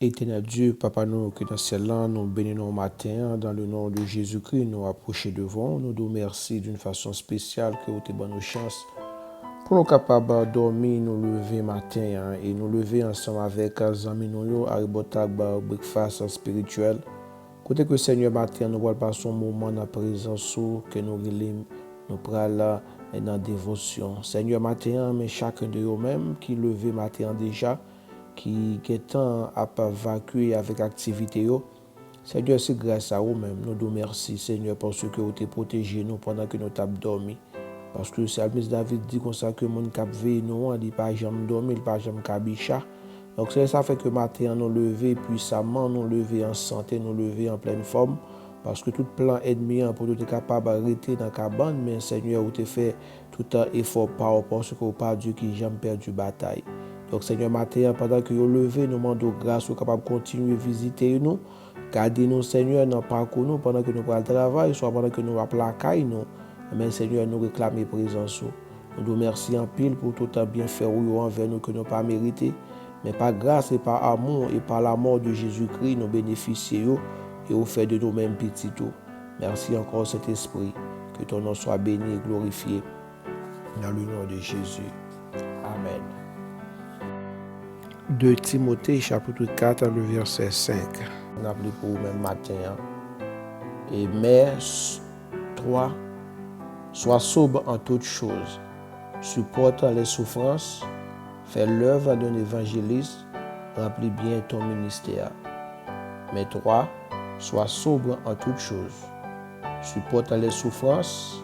Éternel Dieu, Papa nous qui dans le ciel, nous bénissons au matin, dans le nom de Jésus-Christ, nous approchons devant, nous nous remercions d'une façon spéciale que vous avez bonne chance pour nous capables de dormir, nous lever matin et nous lever ensemble avec les amis nous à breakfast spirituel. Côté que Seigneur matin, nous allons passer un moment dans la présence que nous prenons là dans la dévotion. Seigneur matin, mais chacun de nous-mêmes qui levé matin déjà, qui est à vacuer avec activité. Seigneur, c'est grâce à vous-même. Nous nous remercions, Seigneur, parce que vous avez protégé nous pendant que nous avons dormi. Parce que Salmis David dit comme ça que mon cap veille nous, il dit pas jamais dormir, il pas jamais cabicha. Donc ça fait que matin nous lever puissamment, nous lever en santé, nous lever en pleine forme. Parce que tout plan ennemi pour nous être capable d'arrêter dans la cabane, mais Seigneur, vous avez fait tout un effort par parce que vous pas Dieu qui jamais perdu bataille. Donc Seigneur, matin, pendant que vous levez, nous demandons grâce, vous capable de continuer à visiter nous. Gardez-nous, Seigneur, dans le parcours nous, pendant que nous prenons le travail, soit pendant que nous appelons la caille nous. Mais Seigneur, nous réclamons présence. Nous nous remercions en pile pour tout un bienfait envers nous que nous n'avons pas mérité. Mais par grâce et par amour et par la mort de Jésus-Christ, nous bénéficions et au fait de nous-mêmes petits. Merci encore cet esprit. Que ton nom soit béni et glorifié. Dans le nom de Jésus. Amen. 2 Timothée chapitre 4, le verset 5. On a pris pour même matin. Et mais 3. Sois sobre en toutes choses. Supporte les souffrances. Fais l'œuvre d'un évangéliste. Remplis bien ton ministère. Mais 3. Sois sobre en toutes choses. Supporte les souffrances.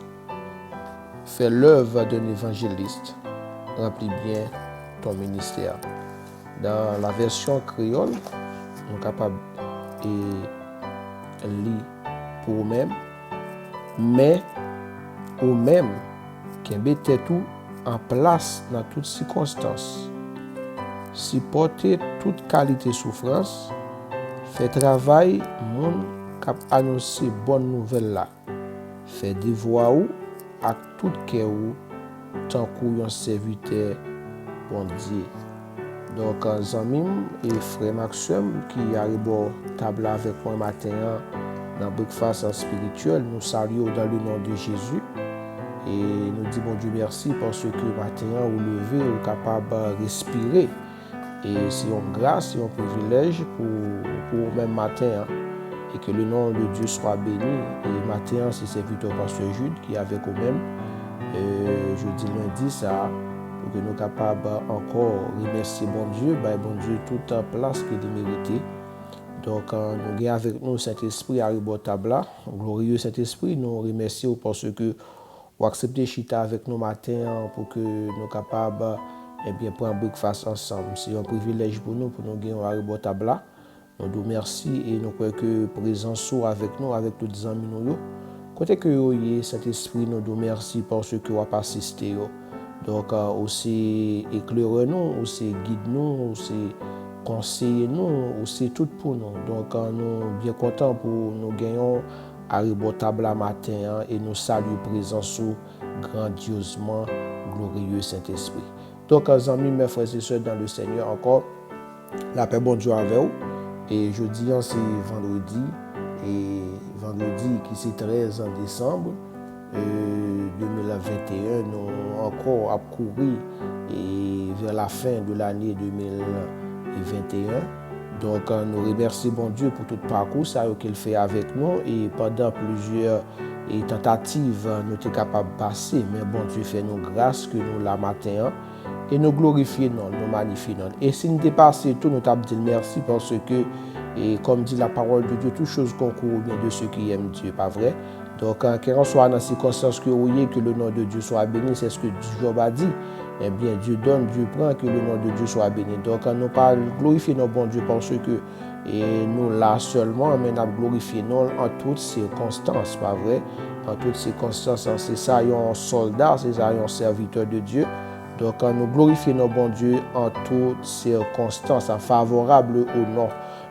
Fais l'œuvre d'un évangéliste. Remplis bien ton ministère. Dans la version créole, nous sommes capables de lire pour nous-mêmes, mais nous-mêmes qui mettons tout en place dans toutes circonstances. Supporter toute qualité de souffrance, fait travail, monde qui annoncer bonne nouvelle là. Fait devoir ou à tout cœur tant qu'un serviteur bon Dieu. Donc, amis et frère Maxime qui arrive au table avec moi matin dans breakfast spirituel, nous saluons dans le nom de Jésus et nous disons Dieu merci parce que matin vous levez, vous êtes capable de respirer et c'est une grâce, c'est un privilège pour même matin et que le nom de Dieu soit béni. Et matin c'est serviteur pasteur Jude qui est avec vous-même jeudi lundi ça. Pour que nous soyons capables encore remercier bon Dieu toute la place qui est méritée. Donc, nous avons avec nous Saint-Esprit à la table, glorieux Saint-Esprit, nous remercions parce que vous acceptez chita avec nous matin pour que nous soyons capables de prendre un breakfast ensemble. C'est un privilège pour nous gagner à la table. Nous vous remercions et nous croyons que présence soit avec nous, avec tous les amis nous. Côté que vous Saint-Esprit, nous vous remercions parce que vous avez assisté. Donc, aussi éclairer nous, aussi guide nous, aussi conseiller nous, aussi tout pour nous. Donc, nous sommes bien contents pour nous gagner à la table matin et nous saluons présence grandiosement glorieux Saint-Esprit. Donc, amis, mes frères et sœurs dans le Seigneur, encore la paix bon Dieu avec vous. Et jeudi, c'est vendredi, et vendredi qui c'est 13 décembre. 2021, nous encore à courir et vers la fin de l'année 2021. Donc, nous remercions bon Dieu pour tout le parcours qu'il fait avec nous et pendant plusieurs tentatives, nous sommes capables de passer. Mais bon Dieu fait nous grâce que nous la matin et nous glorifions, nous magnifions. Et si nous dépassons tout, nous t'avons dit merci parce que, et comme dit la parole de Dieu, toutes choses concourent bien de ceux qui aiment Dieu, pas vrai? Donc, quel soit dans les circonstances que vous voyez, que le nom de Dieu soit béni, c'est ce que Job a dit. Eh bien, Dieu donne, Dieu prend, que le nom de Dieu soit béni. Donc, nous pas glorifier notre bon Dieu parce que nous là seulement, mais nous glorifier nous en toutes circonstances, pas vrai? En toutes circonstances, c'est ça, un soldat, c'est ça, un serviteur de Dieu. Donc, nous glorifions notre bon Dieu en toutes circonstances, favorables au nom.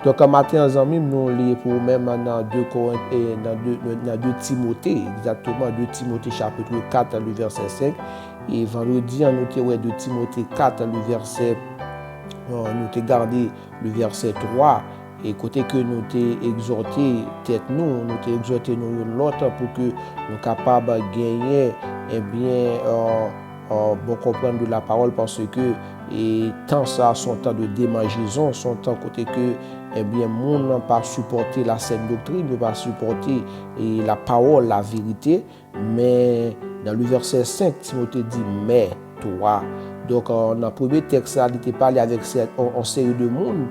Donc, un matin, amis, nous lisons pour même dans 2 Corinthiens et dans 2 Timothée, exactement 2 Timothée chapitre 4, le verset 5. Et vendredi, nous avons 2 Timothée 4, le verset nous te gardé le verset 3, et côté que nous t'ai exhorté tête nous t'ai exhorté nous l'autre pour que nous capables de gagner bon comprendre de la parole, parce que et tant ça son temps de démangeaison, son temps côté que monde n'a pas supporté la saine doctrine, ne pas supporter la parole, la vérité. Mais dans le verset 5, Timothée dit mais toi. Donc dans le premier texte, il était parlé avec une série de monde.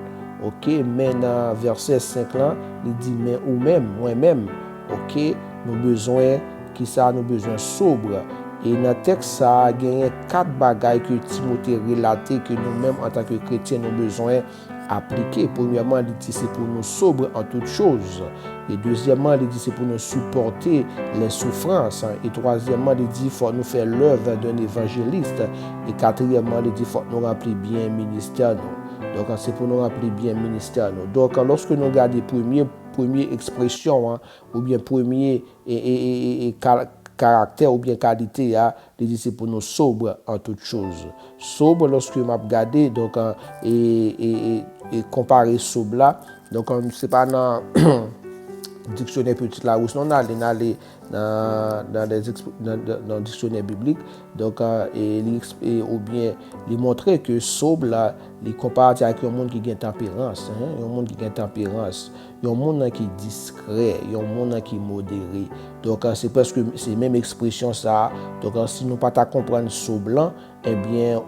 OK, mais dans verset 5 là, il dit mais ou même moi-même, OK, nous besoin qui ça, nous besoin sobre. Et dans le texte, ça a gagné 4 bagailles que Timothée relaté que nous-mêmes, en tant que chrétiens, nous besoin appliquer. Premièrement, il dit c'est pour nous sobres en toutes choses. Et deuxièmement, il dit c'est pour nous supporter les souffrances. Et troisièmement, il dit il faut nous faire l'œuvre d'un évangéliste. Et quatrièmement, il dit il faut nous remplir bien le ministère. Donc, c'est pour nous remplir bien le ministère. Donc, lorsque nous regardons première expression, ou bien premier caractère ou bien qualité, il dit c'est pour nous sobres en toutes choses. Sobre, lorsque je regarde, donc, et comparer sobre là, donc, c'est pas dans dictionnaire Petit Larousse, non, on allait dans le dictionnaire biblique, donc, ou bien il montrer que sobre là, il compare avec un monde qui a tempérance, un monde qui a tempérance, un monde qui est discret, un monde qui est modéré. Donc, c'est presque c'est même expression ça. Donc, si nous pas comprendre sobre là, eh bien,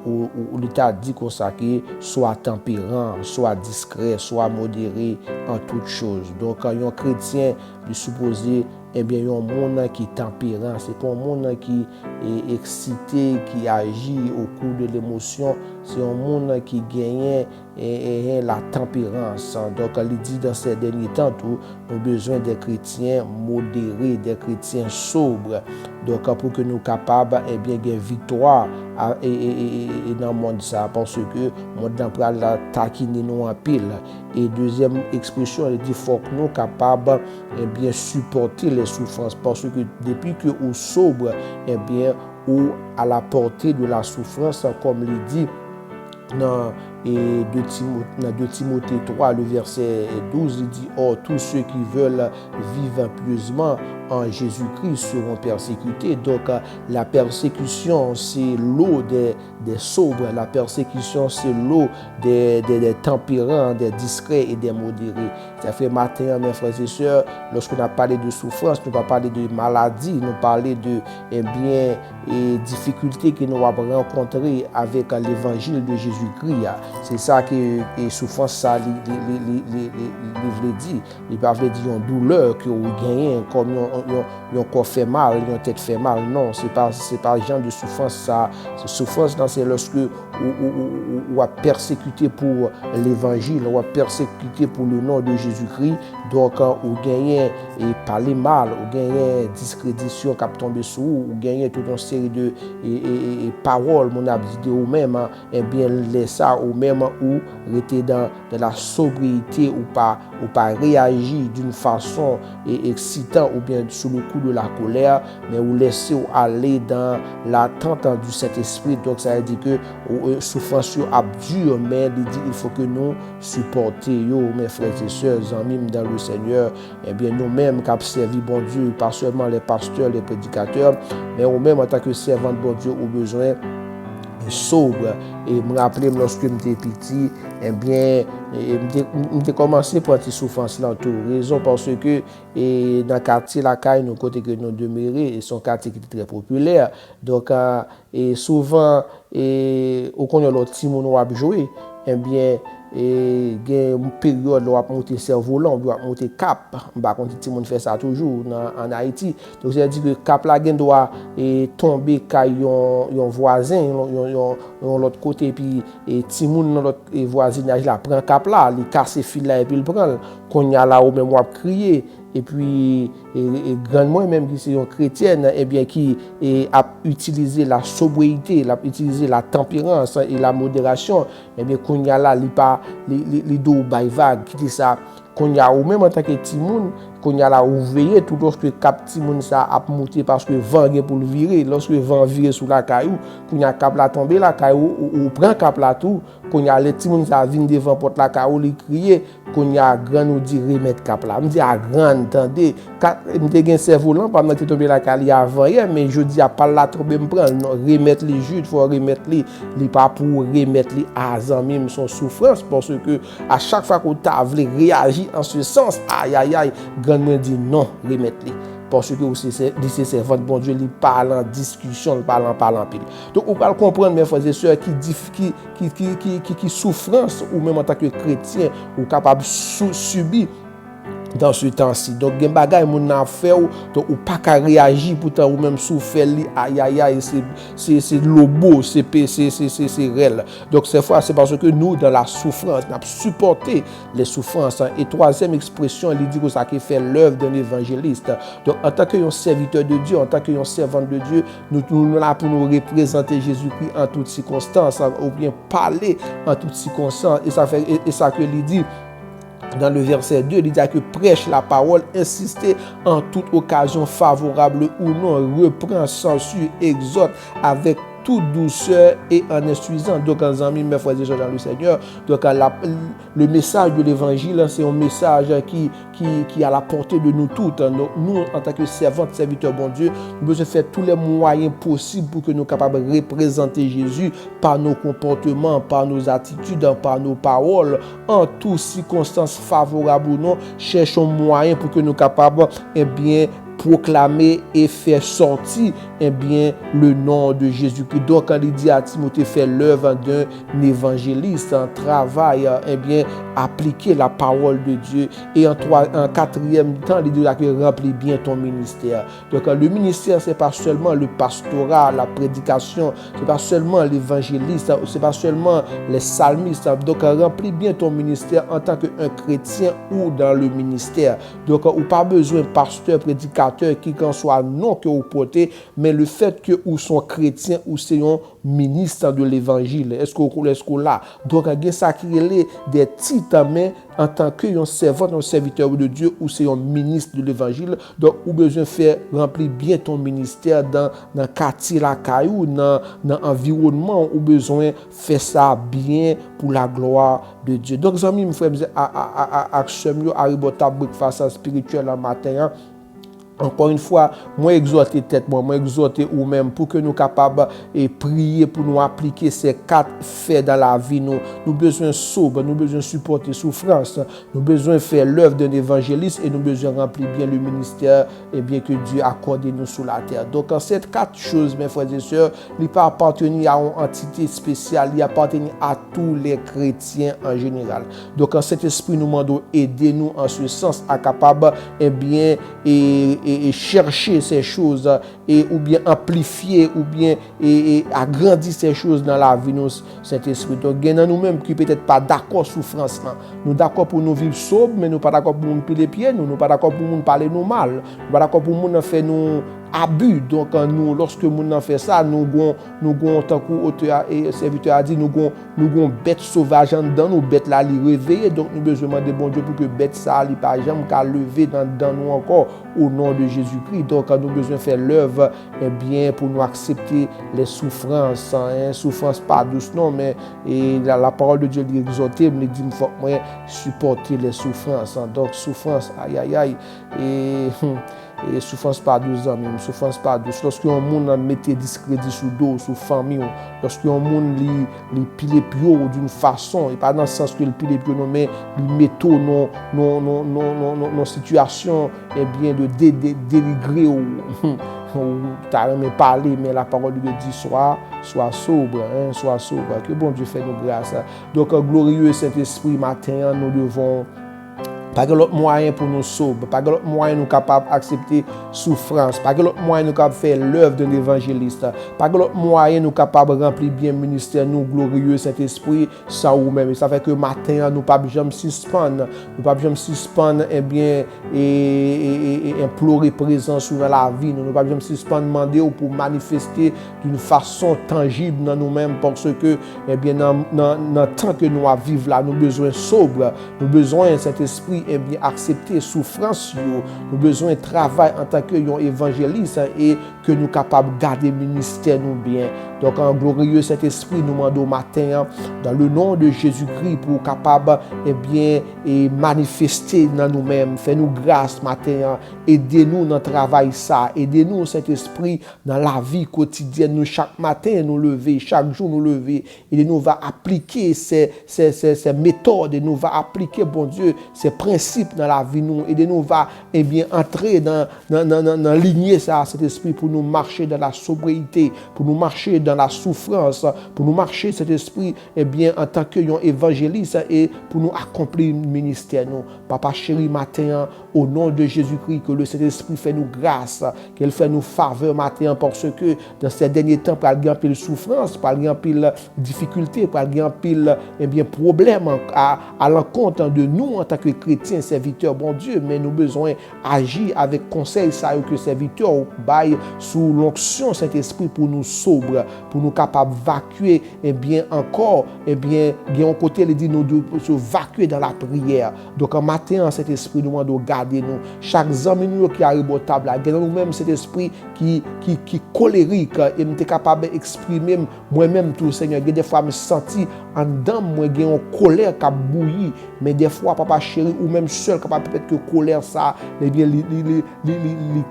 l'État dit qu'on s'acquiert soit tempérant, soit discret, soit modéré en toutes choses. Donc, quand un chrétien est supposé, eh bien, il y a un monde qui est tempérant. C'est pas un monde qui est excité, qui agit au cours de l'émotion. C'est un monde qui gagne la tempérance. Donc, il dit dans ces derniers temps, nous avons besoin des chrétiens modérés, des chrétiens sobres. Donc, pour que nous soyons capables, eh bien, de victoire dans le monde ça, parce que le monde n'a la taquiner nous en pile. Et deuxième expression, elle dit qu'il faut que nous soyons capables, eh bien, supporter les souffrances, parce que depuis que nous sommes sobres, eh bien, ou à la portée de la souffrance, comme il dit dans 2 Timothée 3, le verset 12, il dit « Or, tous ceux qui veulent vivre pieusement en Jésus-Christ seront persécutés. » Donc, la persécution, c'est l'eau des sobres. La persécution, c'est l'eau des tempérants, des discrets et des modérés. Ça fait matin, mes frères et sœurs, lorsqu'on a parlé de souffrance, nous pas parlé de maladie, nous parlé de difficultés que nous avons rencontrées avec l'évangile de Jésus-Christ. C'est ça que souffrance ça il dit. Il va dire une douleur que vous gagnez comme un corps fait mal, une tête fait mal. Non, c'est pas le genre de souffrance ça. Souffrance c'est lorsque on a persécuté pour l'évangile, on a persécuté pour le nom de Jésus-Christ. Donc on gagne et parler mal, on gagne discrédition qui tombe sur vous, on gagne toute une série de paroles mon a dit ou même et bien laisser ça ou même ou rester dans la sobriété ou pas réagir d'une façon excitante ou bien sous le coup de la colère, mais ou laisser aller dans l'attente du Saint-Esprit. Donc ça veut dire que souffrance dure, mais il faut que nous supportions mes frères et sœurs, amis dans le Seigneur, et bien nous-mêmes qui avons servi bon Dieu, pas seulement les pasteurs, les prédicateurs, mais nous-mêmes en tant que servants de bon Dieu, au besoin sobre. Et me rappeler lorsque j'étais petit, eh bien, j'ai commencé par cette souffrance là tout raison parce que dans le quartier la caille nous côté que nous demeurer, son quartier qui est très populaire. Donc et souvent au connaît l'autre petit monde a jouer, eh bien et il y a une période où on a monté cerf-volant, on a monté cap. Par contre, tout le monde fait ça toujours en Haïti. Donc, c'est-à-dire que cap là doit tomber quand un voisin, l'autre côté, puis tout le monde dans l'autre voisinage là prend cap là, il casse le fil là et puis il prend. Quand il y a là où même on a crié. Et puis, grandement même qui sont chrétiennes, eh bien, qui a utilisé la sobriété, a utilisé la tempérance et la modération, eh bien, qu'on y a là, il do by vague, qui dit ça, qu'on y a ou même en tant que petit monde, qu'on y a là ou veiller tout lorsque cap petit monde ça a monté parce que vent vient pour le virer, lorsque vent vire sous la caillou, qu'on y a cap la tomber la caillou ou prend cap la tout, qu'on y a les petit monde ça vient devant porte la caillou li crier, qu'on y a grand nous dit remettre cap là, me dit à grand attendez, me te gen cerveau là pendant que tomber la caillou avant hier, mais je dis à pas la tomber me prendre remettre les jus, faut remettre les pas pour remettre les à même son souffrance parce que à chaque fois qu'on t'a voulu réagir en ce sens, aïe aïe aïe, grand dit non, remettre-les. Parce que c'est servant de bon Dieu, il parle en discussion, il parle en pile. Donc, on va comprendre, mes frères et sœurs, qui souffrance, ou même en tant que chrétien, ou capable de subir dans ce temps-ci. Donc, il y a des bagages qui ont fait, donc, ou pas qu'à réagir pourtant, ou même souffrir, aïe aïe aïe, c'est lobo, c'est réel. Donc, cette fois, c'est parce que nous, dans la souffrance, nous avons supporté les souffrances. Et troisième expression, il dit que ça qui fait l'œuvre d'un évangéliste. Donc, en tant que serviteur de Dieu, en tant que servant de Dieu, nous sommes là pour nous représenter Jésus-Christ en toutes circonstances, ou bien parler en toutes circonstances. Et ça que il dit, dans le verset 2, il dit que prêche la parole, insistez en toute occasion favorable ou non, reprend, censure, exhorte avec toute douceur et en instruisant. Donc, en amis, mes frères et sœurs dans le Seigneur, donc le message de l'évangile, c'est un message qui est à la portée de nous toutes. Donc, nous, en tant que servantes, serviteurs, bon Dieu, nous devons faire tous les moyens possibles pour que nous soyons capables de représenter Jésus par nos comportements, par nos attitudes, par nos paroles, en toutes circonstances favorables ou non. Cherchons moyens pour que nous soyons capables, proclamer et faire sortir le nom de Jésus-Christ. Donc, quand il dit à Timothée, fait l'œuvre d'un évangéliste, un travail, appliquer la parole de Dieu. Et en quatrième temps, il dit que remplis bien ton ministère. Donc, le ministère, c'est pas seulement le pastorat, la prédication, c'est pas seulement l'évangéliste, c'est pas seulement les psalmistes. Donc, remplis bien ton ministère en tant qu'un chrétien ou dans le ministère. Donc, ou pas besoin de pasteur, prédicateur, qui qu'en soit non que vous portez, mais le fait que vous sont chrétiens ou c'est un ministre de l'évangile. Est-ce que là? Donc, il y a ça qui est des titres, mais en tant que servant, un serviteur de Dieu ou c'est un ministre de l'évangile. Donc, vous besoin de faire remplir bien ton ministère dans le quartier, la caillou, dans l'environnement, ou besoin de faire ça bien pour la gloire de Dieu. Donc, amis, mes frères, action face à spirituel en matin. Encore une fois, moi exhorter tête, moi exhorter ou même pour que nous capables et prier pour nous appliquer ces 4 faits dans la vie. Nous besoin sobre, nous besoin supporter souffrance, nous besoin faire l'œuvre d'un évangéliste et nous besoin remplir bien le ministère et bien que Dieu accorde nous sur la terre. Donc en ces 4 choses, mes frères et sœurs, il pas appartenir à une entité spéciale, il appartient à tous les chrétiens en général. Donc en cet esprit, nous demandons aider nous en ce sens à capable et chercher ces choses ou bien amplifier ou bien agrandir ces choses dans la vie de Saint-Esprit. Donc, il y a nous-mêmes qui peut-être pas d'accord souffrance là. Nous d'accord pour nous vivre sobre, mais nous pas d'accord pour nous piler les pieds, nous pas d'accord pour nous parler nous mal, nous pas d'accord pour nous faire nous abus. Donc nous, lorsque nous fait ça, nous gon tant qu'auteur et serviteur a dit, nous gon bête sauvage dans nous, bête là li réveiller. Donc nous besoin demander bon Dieu pour que bête ça li pas jamais qu'à lever dans nous encore au nom de Jésus-Christ. Donc nous besoin faire l'œuvre pour nous accepter les souffrances, souffrance pas douce non, mais la parole de Dieu dit exhorter, me dit faut moi supporter les souffrances. Donc souffrance aïe aïe aïe et souffrance pas douce même, souffrance pas douce. Lorsqu'un monde mettait discrédit sous dos, sous famille, lorsqu'un monde li pile pio d'une façon, et pas dans le sens que le pile pio non, mais il metto non situation de dénigrer ou t'as même parlé, mais la parole de Dieu dit sois sobre, sois sobre, que bon Dieu fait nous grâce. Donc glorieux Saint-Esprit matin, nous devons pas que l'autre moyen pour nous sauver, pas que l'autre moyen nous capable d'accepter souffrance, pas que l'autre moyen nous capable faire l'œuvre d'un évangéliste, pas que l'autre moyen nous capable remplir bien ministère nous glorieux Saint-Esprit sans nous-mêmes. Ça fait que matin nous pas jamais suspendre, et implorer présence dans la vie, nous pas jamais suspendre demander pour manifester d'une façon tangible dans nous-mêmes parce que dans le temps que nous vivons là, nous besoin sobre, nous besoin Saint-Esprit accepter souffrance, nous besoin de travail en tant qu'évangéliste et que nous capables de garder le ministère nous bien. Donc, en glorieux Saint-Esprit, nous demandons au matin, dans le nom de Jésus-Christ, pour capable et manifester dans nous-mêmes. Fais-nous grâce matin, aidez-nous dans le travail ça, aidez-nous Saint-Esprit dans la vie quotidienne. Nous chaque matin nous lever, chaque jour nous lever, et nous va appliquer ces méthodes, et nous va appliquer, bon Dieu, ces principes dans la vie nous, et nous va entrer dans lignée ça, cet esprit pour nous marcher dans la sobriété, pour nous marcher dans la souffrance, pour nous marcher cet esprit en tant qu'évangéliste et pour nous accomplir le ministère nous. Papa chéri matin, au nom de Jésus-Christ, que le Saint-Esprit fait nous grâce, qu'il fait nous faveur matin, parce que dans ces derniers temps, par exemple, il y a souffrance, par exemple, il y a difficulté, par exemple, il y a problème à l'encontre de nous en tant que chrétiens, serviteurs, bon Dieu, mais nous avons besoin d'agir avec conseil, ça que serviteurs baillent sous l'onction Saint-Esprit pour nous sobre, pour nous capables d'évacuer, encore, un côté, il dit nous devons se vacuer dans la prière. Donc, en matin, cet esprit nous demande de garder nous. Chaque ami qui arrive au table, nous-mêmes, cet esprit qui colérique, et nous sommes capables d'exprimer moi-même tout, Seigneur. Des fois, je me sens en dedans, moi, j'ai une colère qui a bouilli, mais des fois, papa chéri, ou même seul, capable peut-être que colère, ça,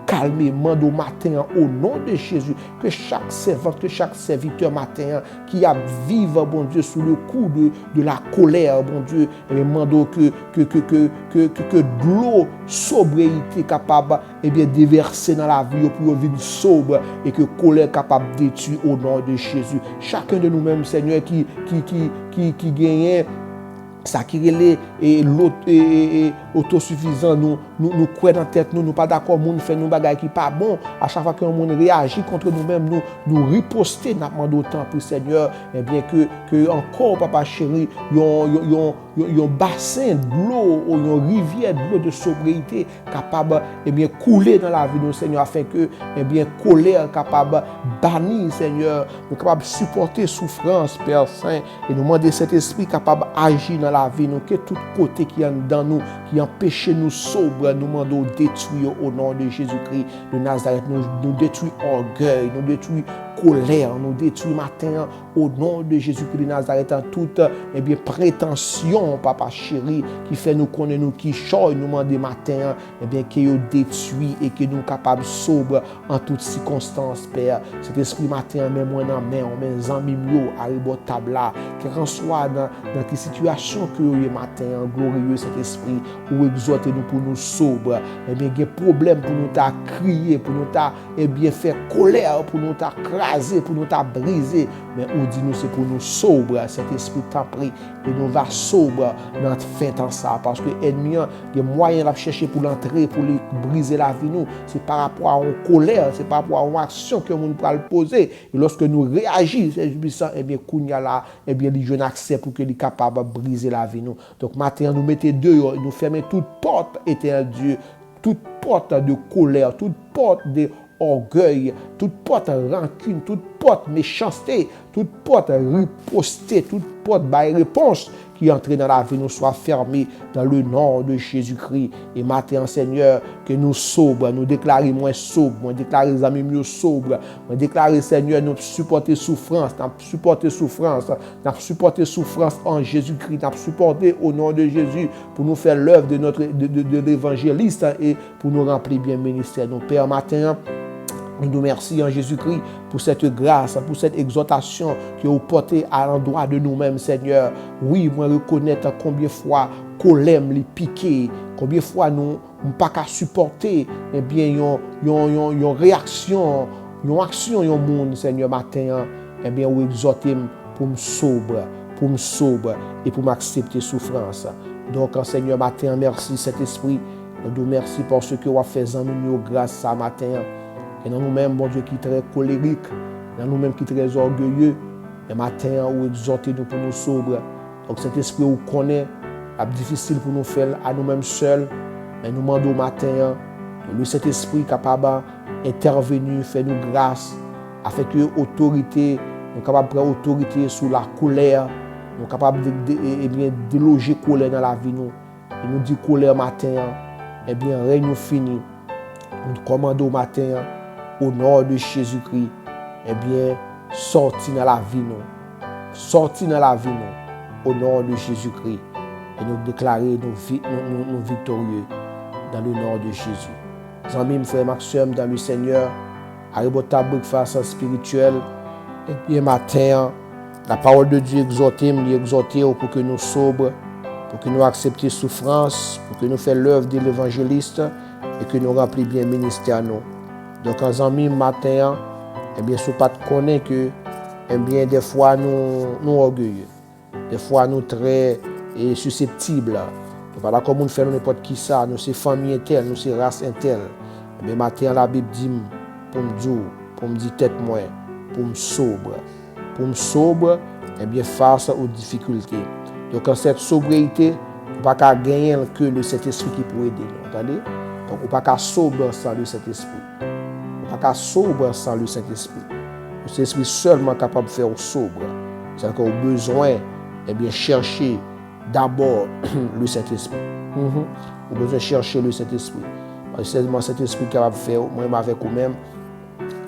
calmer, mande au matin, au nom de Jésus, que chaque servante, que chaque serviteur matin, qui a vivre, bon Dieu, sous le coup de la colère, bon Dieu, mande que de l'eau, sobriété capable, déverser dans la vie pour vivre sobre, et que colère capable de détruire au nom de Jésus. Chacun de nous-mêmes, Seigneur, qui gagne ça qui est autosuffisant, nous croyons dans la tête, nous pas d'accord, nous faisons des bagages qui pas bon. À chaque fois que nous réagit contre nous-mêmes, nous riposter, nous demandons autant pour Seigneur, que encore, papa chéri, un bassin de l'eau, une rivière de l'eau de sobriété capable couler dans la vie de nous, Seigneur, afin que colère capable bannir, Seigneur, nous capable supporter souffrance, Père Saint, et nous demander cet esprit capable d'agir dans la vie, nous, que tout côté qui est dans nous, qui empêche nous sobres, nous demandons détruire au nom de Jésus-Christ de Nazareth, nous détruit orgueil, nous détruit colère, nous détruit matin au nom de Jésus-Christ de Nazareth en toute prétention, papa chéri, qui fait nous connaître, nous qui choye, nous demander matin, qui nous détruit et que nous capables sobres en toutes circonstances, Père. Cet esprit matin, même moi dans main, mes amis arrive au table là, quel qu'en soit dans quelle situation que le matin, glorieux cet esprit, ou exhortez-nous pour nous sobres, il y a des problèmes pour nous ta crier, pour nous ta faire colère, pour nous ta craser, pour nous ta briser, mais ou dit-nous c'est pour nous sobres, cet esprit t'a pris, et nous va sobre dans notre fin en ça, parce que l'ennemi, il y a moyen de chercher pour l'entrer, pour lui briser la vie, nous, c'est par rapport à une colère, c'est par rapport à une action que nous pourrons poser, et lorsque nous réagissons, Kounia là, les jeunes accès pour que les capables de briser la vie, nous. Donc, maintenant, nous mettons dehors, nous fermons toute porte, éternel Dieu, toute porte de colère, toute porte de orgueil, toute porte rancune, toute porte méchanceté, toute porte riposter, toute porte de réponse qui entre dans la vie nous soit fermée dans le nom de Jésus-Christ. Et maintenant, Seigneur, que nous sobres, nous déclarer moins sobres, nous déclarer les amis mieux sobres, nous déclarer, Seigneur, nous supporter souffrance, nous supporter souffrance en Jésus-Christ, nous supporter au nom de Jésus pour nous faire l'œuvre de l'évangéliste et pour nous remplir bien le ministère. Nous, Père, matin, nous nous remercions en Jésus-Christ pour cette grâce, pour cette exhortation que vous portez à l'endroit de nous-mêmes, Seigneur. Oui, moi reconnaître combien de fois colère les piqué, combien de fois nous ne pas qu'à supporter une réaction, une action un monde, Seigneur, matin, vous exhortez pour me sobre et pour m'accepter souffrance. Donc, Seigneur, matin, merci cet esprit. Nous nous remercions pour ce que vous avez fait en nous grâce ce matin. Et dans nous-mêmes, bon Dieu, qui est très colérique, dans nous-mêmes qui est très orgueilleux, le matin, où exhortez-nous pour nous sobres. Donc cet esprit où on connaît, c'est difficile pour nous faire à nous-mêmes seuls, mais nous demandons au matin, que cet esprit capable d'intervenir, faire nous grâce, afin que l'autorité, nous capable de prendre autorité sur la colère, nous capable de déloger la colère dans la vie, nous, et nous dit colère matin, eh bien, règne fini. Nous commandons au matin, au nom de Jésus-Christ, eh bien, sorti dans la vie, nous. Sorti dans la vie, nous, au nom de Jésus-Christ. Et nous déclarer nous victorieux dans le nom de Jésus. Amis, frère Maxime, dans le Seigneur, Aribota breakfast spirituel, et bien, matin, la parole de Dieu exhortée pour que nous sobres, pour que nous acceptions souffrance, pour que nous fassions l'œuvre de l'évangéliste et que nous remplissions bien le ministère. Donc, en amis, matin, eh bien, ce pas connaît que, eh bien, des fois, nous orgueilleux, des fois, nous très susceptibles. Voilà comme on fait n'importe qui ça, nous c'est famille interne, nous c'est race interne. Eh bien, matin, la Bible dit, pour me dire tête moi, pour me sobre. Pour me sobre, eh bien, face aux difficultés. Donc, en cette sobriété, on ne peut pas gagner que le Saint-Esprit qui peut aider nous. Entendez? Donc, on ne peut pas sobre sans le Saint-Esprit. On ne peut pas sobre sans le Saint-Esprit. Le Saint-Esprit seulement capable de faire sobre. C'est-à-dire qu'on a besoin, eh bien, chercher d'abord le Saint-Esprit. On a besoin de chercher le Saint-Esprit. Parce que c'est seulement Saint-Esprit capable de faire, moi avec vous-même,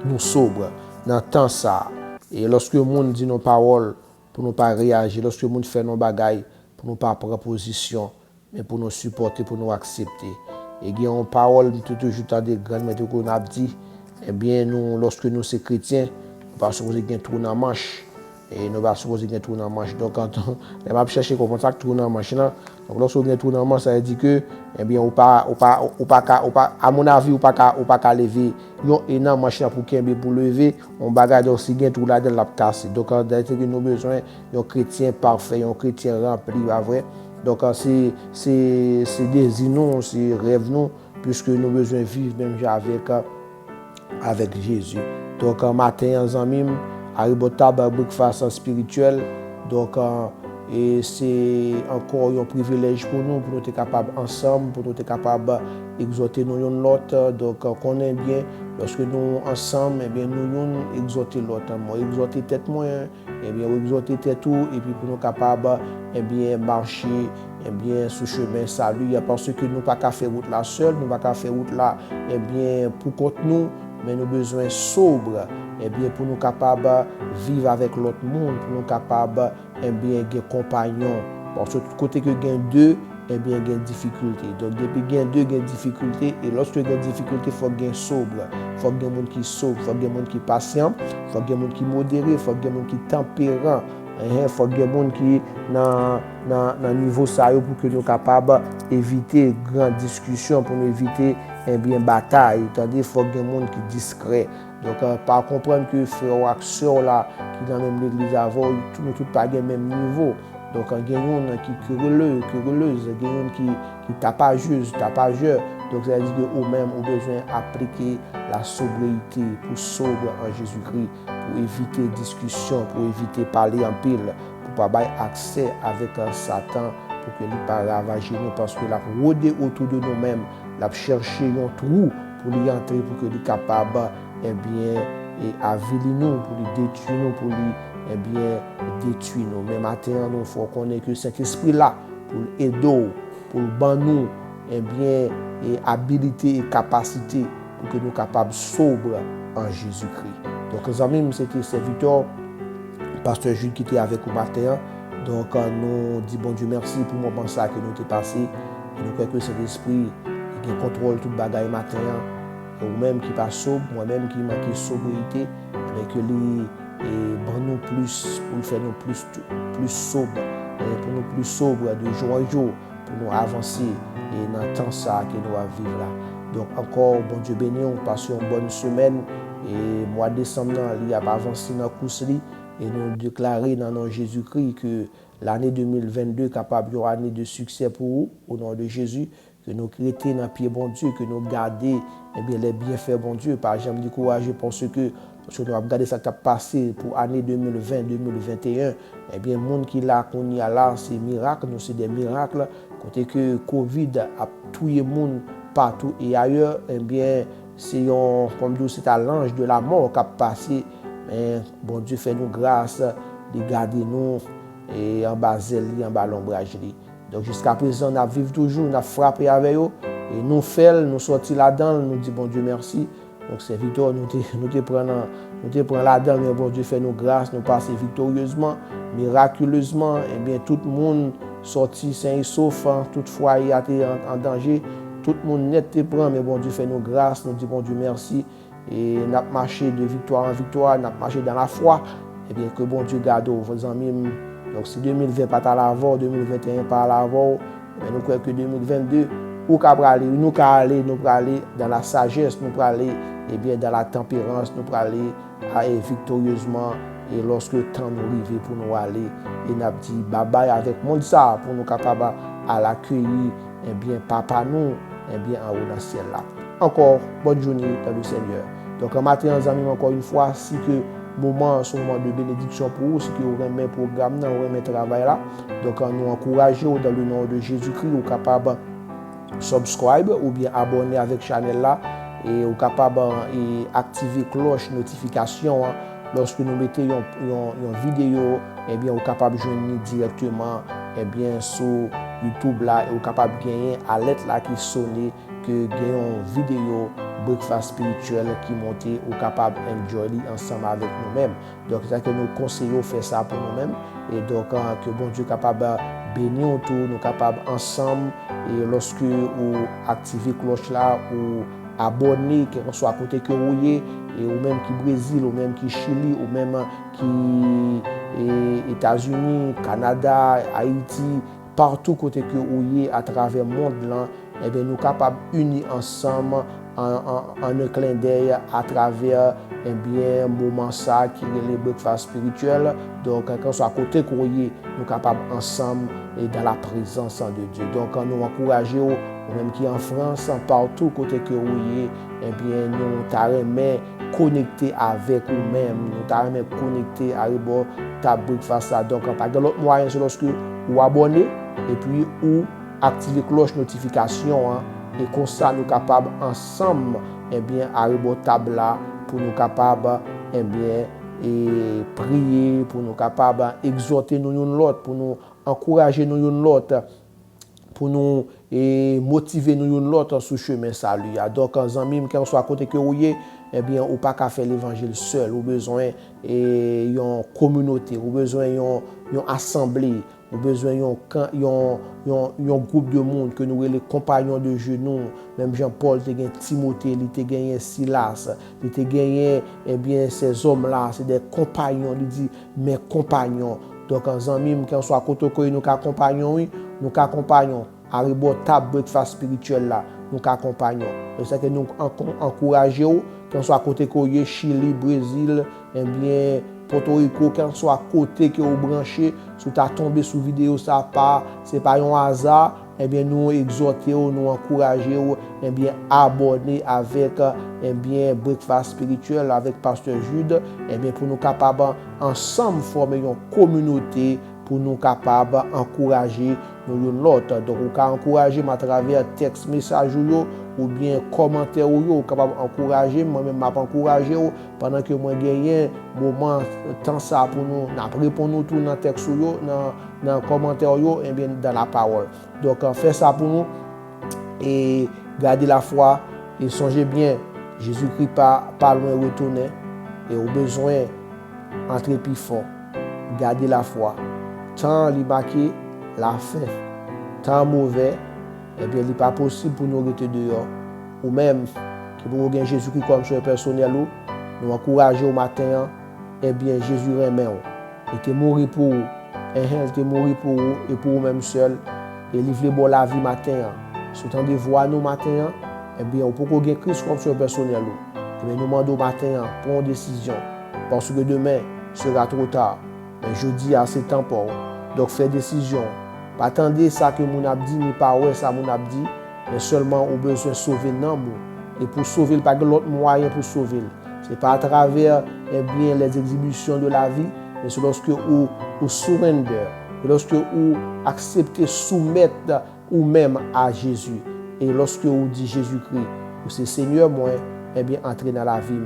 nous sobre dans le temps ça. Et lorsque le monde dit nos paroles, pour ne pas réagir, lorsque le monde fait nos bagailles, pour ne pas prendre position, mais pour nous supporter, pour nous accepter. Et il y a une parole, toujours dans des grandes méthodes qu'on a dit, eh bien, nous, lorsque nous sommes chrétiens, nous ne pas supposer qu'il y ait un trou dans la manche. Et nous ne pas supposer qu'il y ait un trou dans la manche. Donc, quand on va chercher comment ça, trou dans la manche, donc lorsque il y a un trou dans la manche, ça veut dire que, eh bien, à mon avis, on ne peut pas lever. Il y a une énorme machine pour lever, on bagaille donc si gain tout là dedans la casser. Donc nous avons besoin d'un chrétien parfait, un chrétien rempli, vrai. Donc c'est des nous, c'est rêve nous puisque nous avons besoin de vivre même avec Jésus. Donc matin en amis, aribota breakfast spirituel. Donc et c'est encore un privilège pour nous être capables ensemble, pour nous être capables d'exhorter nous l'autre. Donc, qu'on est bien, lorsque nous ensemble, eh bien, nous exhorter l'autre. Exhorter tête moi, eh bien, exhorter tête tout, et puis pour nous capables, eh bien, marcher, eh bien, sur chemin salut. Parce que nous ne pouvons pas faire route là seul, nous ne pouvons pas faire route là, eh bien, pour contre nous, mais nous avons besoin sobre, eh bien, pour nous capables de vivre avec l'autre monde, pour nous capables, eh bien, des compagnons. Parce que côté que gain deux, eh bien, il y a une difficulté. Donc, depuis qu'il y a deux, il y a une difficulté. Et lorsque il y a une difficulté, il faut qu'il y ait un sobre. Il faut qu'il y ait un monde qui est sobre. Il faut qu'il y ait un monde qui est patient. Il faut qu'il y ait un monde qui est modéré. Il faut qu'il y ait un monde qui est tempérant. Il faut qu'il y ait un monde qui est dans le niveau sérieux pour que nous soyons capables d'éviter de grandes discussions, pour nous éviter eh bien, bataille. Il faut qu'il y ait un monde qui est discret. Donc, par comprendre que frère ou sœur là, qui dans même l'église avant, nous tous pas le même niveau. Donc, il y a un qui est querelleuse, il y a un qui tapageur. Donc, ça veut dire qu'eux-mêmes ont besoin d'appliquer la sobriété pour sobre en Jésus-Christ, pour éviter discussion, pour éviter parler en pile, pour ne pas avoir accès avec un Satan, pour que ne pas ravager nous, parce que la rôder autour de nous-mêmes, la chercher un trou pour y entrer, pour que nous capable, eh bien, aviler nous, pour les détruire nous, pour les eh bien, détruire nous. Mais maintenant, il faut qu'on ait que cet esprit-là pour aider, pour nous, eh bien, et habilité et capacité pour que nous soyons capables sobres en Jésus-Christ. Donc, les amis, c'était serviteur, pasteur Jules qui était avec nous matin. Donc, nous disons bon Dieu merci pour mon pensée que nous avons passé. Et nous croyons que cet esprit qui contrôle toute bagaille matin, ou même qui pas sobre, moi-même qui manque de sobriété, mais que lui et nous plus pour faire nous plus sobres, pour nous plus sobres de jour en jour, pour nous avancer et dans le temps ça que nous allons vivre là. Donc encore bon Dieu béni, on passe une bonne semaine et mois de décembre il y a avancé dans la course et nous déclarer dans le nom de Jésus-Christ que l'année 2022 est capable d'une année de succès pour vous au nom de Jésus. Que nous chrétiens dans le pied bon Dieu, que nous gardions eh bien, les bienfaits bon Dieu. Par exemple, décourager parce que nous avons regardé ça qui a passé pour l'année 2020-2021. Eh bien, le monde qui l'a qu'on y a là, c'est miracle, nous c'est des miracles. Côté que Covid a tué le monde partout et ailleurs, eh bien, c'est à l'ange de la mort qui a passé. Mais bon Dieu fait nous grâce de garder nous et en bas en bas l'ombrage. Donc jusqu'à présent, nous vivons toujours, nous frappé avec eux. Et nous faisons, nous sortis là-dedans, nous disons bon Dieu merci. Donc c'est victoire, nous te prenons là-dedans, mais bon Dieu fait nous grâce, nous passons victorieusement, miraculeusement. Et bien tout le monde sorti sain et sauf, tout foyer a été en danger. Tout le monde net te prend, mais bon Dieu fait nous grâce, nous disons bon Dieu merci. Et nous avons marché de victoire en victoire, nous avons marché dans la foi. Et bien que bon Dieu garde vos amis. Donc si 2020 pas à l'avant, 2021 pas à l'avant, nous croyons que 2022, nous allons aller dans la sagesse, nous allons aller dans la tempérance, nous allons aller victorieusement. Et lorsque le temps nous arrive pour nous aller, et nous avons dit bye bye avec le monde ça, pour nous capables à l'accueillir, et bien papa nous, et bien en haut dans le ciel là. Encore bonne journée dans le Seigneur. Donc en matin, les amis, encore une fois, si que moment, ce moment de bénédiction pour vous, si que vous remettez le programme, vous remettez le travail là. Donc nous encourageons dans le nom de Jésus-Christ, vous êtes capable de subscribe ou bien abonner avec la chaîne là et vous êtes capable d'activer la cloche notification. Lorsque nous mettons une vidéo, eh bien, vous êtes capable de joindre directement sur YouTube là, et vous êtes capable de gagner alerte là qui sonne que une vidéo breakfast spirituel qui monte ou capable d'enjoyer ensemble avec nous-mêmes. Donc c'est que nous conseillons de faire ça pour nous-mêmes et donc que bon Dieu est capable de bénir tout, nous capables ensemble et lorsque vous activez cloche là ou abonner quel que soit à côté que vous y et ou même qui Brésil ou même qui Chili ou même qui États-Unis, Canada, Haïti, partout côté que vous y à travers le monde là, eh bien nous capables unis ensemble en un clin d'œil à travers moment ça qui est le breakfast spirituel. Donc quand soit à côté que nous capables ensemble et dans la présence de Dieu. Donc nous encourageons même qui en France, partout côté que vous eh bien nous t'arrêtons connecter avec vous-même, nous t'arrêtons connecter à ta breakfast. Donc par l'autre moyen c'est lorsque vous abonnez et puis ou activer cloche notification et comme ça nous capables ensemble arriver table là pour nous capables et prier, pour nous capables exhorter nous l'autre, pour nous encourager nous l'autre, pour nous motiver nous l'autre sur le chemin salut. Donc en amis quand soit à côté que vous ou pas qu'à faire l'évangile seul, ou besoin une communauté, ou besoin une assemblée, ou besoin un groupe de monde que nous les compagnons de genoux. Même Jean-Paul te gagné Timothée, il te gagné Silas, il te gagné ces hommes là, c'est des compagnons, il dit mes compagnons. Donc en amis quand soit à côté que nous accompagnons, nous accompagnons à table breakfast spirituel là, nous accompagnons. C'est que nous encourageons quand soit à côté que Chili, Brésil, Porto Rico, quand soit à côté que vous branchez, si tu as tombé sur vidéo ça pas, c'est pas un hasard, nous exhortons, nous encourageons, abonner avec breakfast spirituel avec Pasteur Jude, pour nous capables ensemble former une communauté pour nous capables d'encourager nous l'autre. Donc, vous pouvez encourager à travers texte, message ou bien commentaire ou capable d'encourager. Moi-même, je vais encourager pendant que moi gagne moment temps ça pour nous, répondre tout dans le texte dans le commentaire et bien dans la parole. Donc, faites ça pour nous et gardez la foi et songez bien, Jésus-Christ pas loin retourner et au besoin entrer plus fort. Gardez la foi. Tant li marqué la fin, tant mauvais, il n'est pas possible pour nous rester dehors. Ou même, que pour vous Jésus-Christ comme sur personnel, nous encourager au matin, Jésus remet. Il était mort pour vous, il était mort pour vous et pour vous-même seul. Et livrer bon la vie matin. Si vous entendez voir nous matin, on peut gagner Christ comme sur personnel. Nous demandons matin pour une décision. Parce que demain sera trop tard. Mais jeudi à c'est temps pour. Donc faites décision. Pas attendez ça que mon a dit, ni pas ouais ça mon a dit, mais seulement au besoin de sauver l'amour. Et pour sauver, pas de l'autre moyen pour sauver. Ce n'est pas à travers les exhibitions de la vie, mais c'est lorsque vous surrender, lorsque vous acceptez soumettre vous-même à Jésus. Et lorsque vous dites Jésus-Christ, vous c'est Seigneur moi, entrez dans la vie,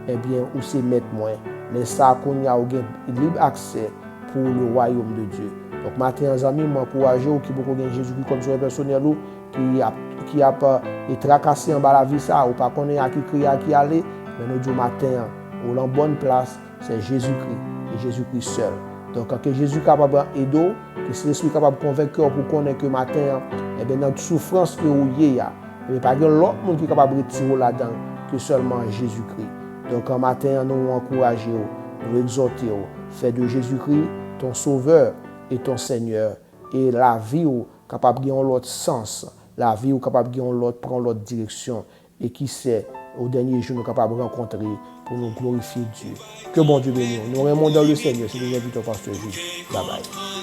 vous c'est maître moi. Mais ça qu'on a libre accès pour le royaume de Dieu. Donc, matin, les amis, m'encourager ou qui beaucoup de Jésus-Christ comme son personnel qui a tracassé en bas la vie, ça, ou pas qu'on est à qui crier, à qui aller, mais nous disons matin, ou en bonne place, c'est Jésus-Christ et Jésus-Christ seul. Donc, quand Jésus est capable d'aider, que c'est l'esprit capable de convaincre pour connaître que matin, et bien, dans toute souffrance que vous avez, il n'y a pas l'autre monde qui est capable de retirer là-dedans que seulement Jésus-Christ. Donc, en matin, nous encourageons, nous exhortons, fais de Jésus-Christ ton sauveur et ton Seigneur. Et la vie capable de l'autre sens, la vie capable de prendre l'autre direction. Et qui sait, au dernier jour, nous sommes capables de rencontrer pour nous glorifier Dieu. Que bon Dieu bénisse. Nous remontons dans le Seigneur. C'est le pasteur Jules. Bye bye.